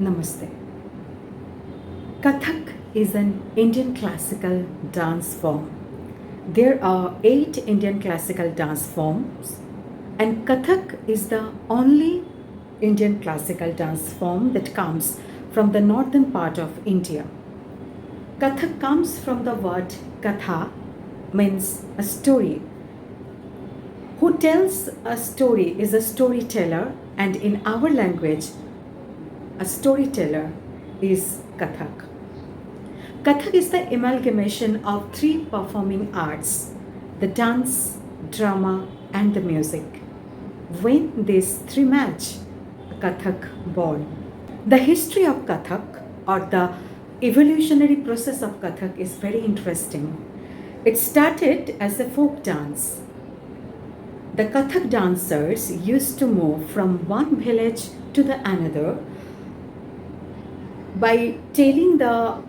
Namaste. Kathak is an Indian classical dance form. There are 8 Indian classical dance forms, and Kathak is the only Indian classical dance form that comes from the northern part of India. Kathak comes from the word katha, means a story. Who tells a story is a storyteller, and in our language, a storyteller is Kathak. Kathak is the amalgamation of 3 performing arts: the dance, drama, and the music. When these 3 match, Kathak born. The history of Kathak, or the evolutionary process of Kathak, is very interesting. It started as a folk dance. The Kathak dancers used to move from one village to the another by telling the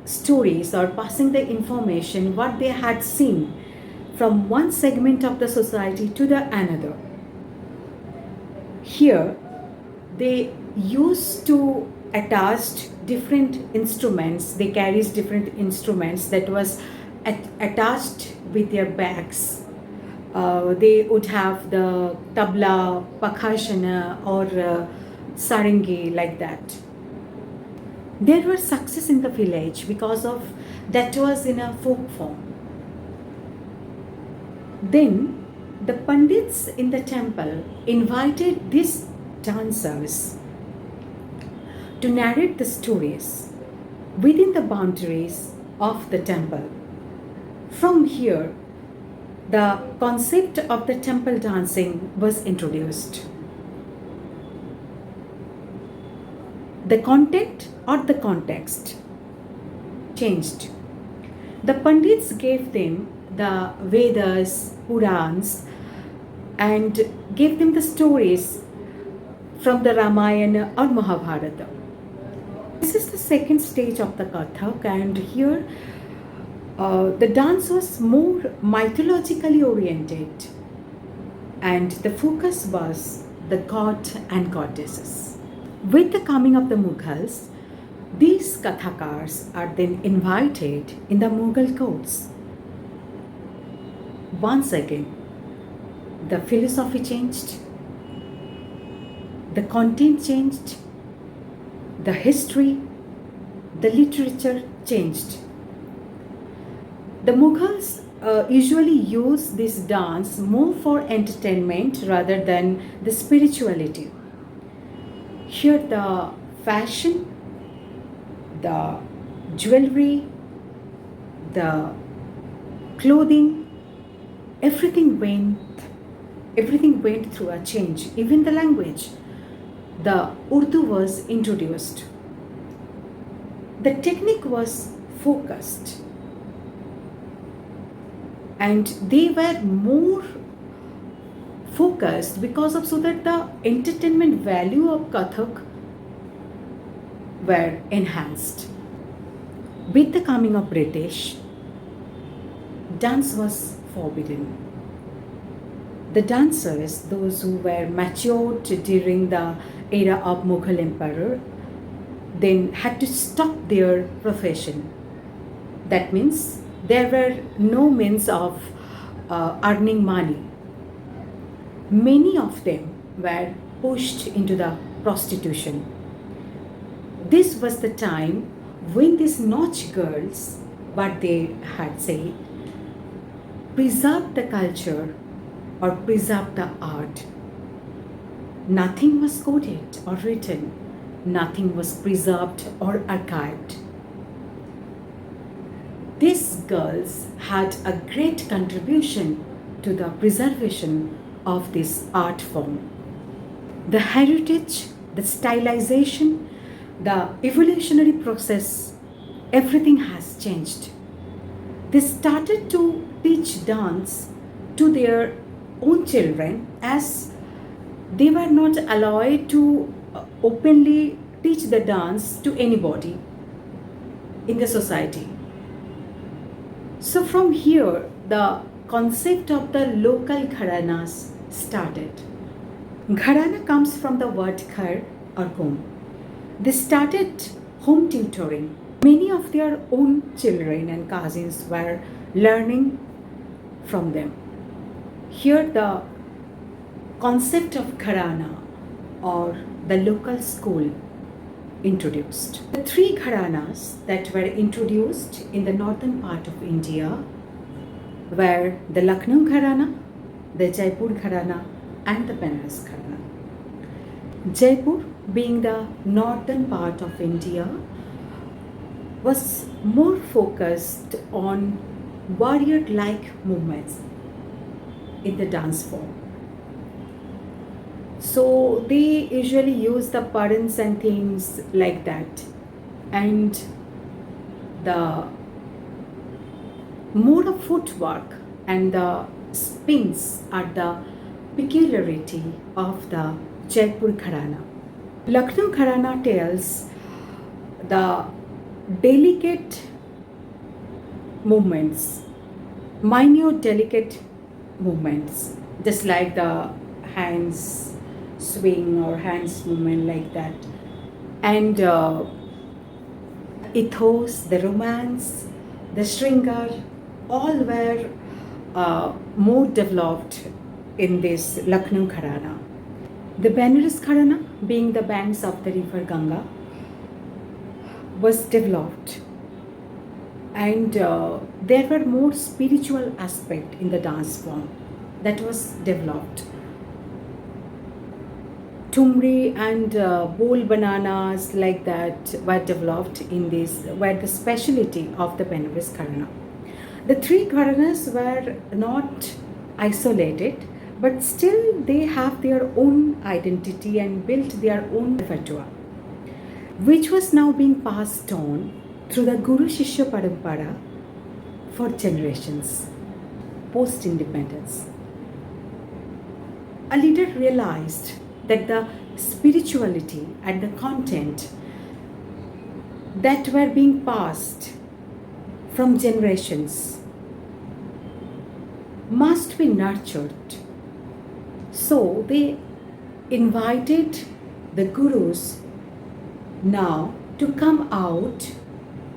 stories or passing the information what they had seen from one segment of the society to the another. Here they used to attach different instruments. They carried different instruments that was attached with their bags. They would have the tabla, pakhashana, or sarangi, like that. There was success in the village because of that was in a folk form. Then the pandits in the temple invited these dancers to narrate the stories within the boundaries of the temple. From here, the concept of the temple dancing was introduced. The content or the context changed. The Pandits gave them the Vedas, Purans, and gave them the stories from the Ramayana or Mahabharata. This is the second stage of the Kathak, and here the dance was more mythologically oriented, and the focus was the god and goddesses. With the coming of the Mughals, these Kathakars are then invited in the Mughal courts. Once again, the philosophy changed, the content changed, the history, the literature changed. The Mughals usually use this dance more for entertainment rather than the spirituality. Here the fashion, the jewellery, the clothing, everything went through a change. Even the language, the Urdu was introduced. The technique was focused, and they were more focused because of so that the entertainment value of Kathak were enhanced. With the coming of British, dance was forbidden. The dancers, those who were matured during the era of Mughal Emperor, then had to stop their profession. That means there were no means of earning money. Many of them were pushed into the prostitution. This was the time when these Nach girls, what they had said, preserved the culture or preserved the art. Nothing was coded or written, nothing was preserved or archived. These girls had a great contribution to the preservation of this art form. The heritage, the stylization, the evolutionary process, everything has changed. They started to teach dance to their own children, as they were not allowed to openly teach the dance to anybody in the society. So from here, the concept of the local Gharanas started. Gharana comes from the word ghar or home. They started home tutoring. Many of their own children and cousins were learning from them. Here, the concept of Gharana or the local school introduced. The three Gharanas that were introduced in the northern part of India were the Lucknow Gharana, the Jaipur Gharana, and the Benares Gharana. Jaipur, being the northern part of India, was more focused on warrior-like movements in the dance form. So they usually use the patterns and things like that, and the mode of footwork and the spins are the peculiarity of the Jaipur Gharana. Lucknow Gharana tells the delicate movements, minute delicate movements, just like the hands swing or hands movement like that, and ethos, the romance, the shringar, all were more developed in this Lucknow Gharana. The Benares Gharana, being the banks of the river Ganga, was developed, and there were more spiritual aspect in the dance form that was developed. Tumri and bowl bananas like that were developed in this, were the specialty of the Benares Gharana. The three Gharanas were not isolated, but still they have their own identity and built their own repertoire, which was now being passed on through the Guru Shishya Parampara for generations post-independence. A leader realized that the spirituality and the content that were being passed from generations must be nurtured. So they invited the gurus now to come out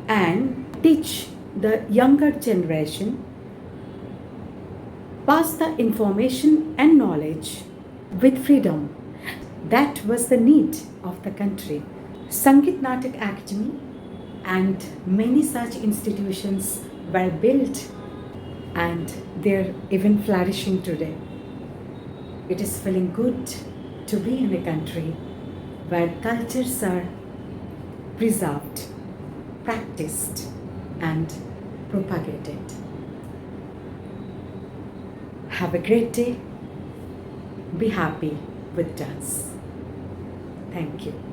and teach the younger generation, pass the information and knowledge with freedom. That was the need of the country. Sangeet Natak Academy and many such institutions were built, and they're even flourishing today. It is feeling good to be in a country where cultures are preserved, practiced, and propagated. Have a great day. Be happy with dance. Thank you.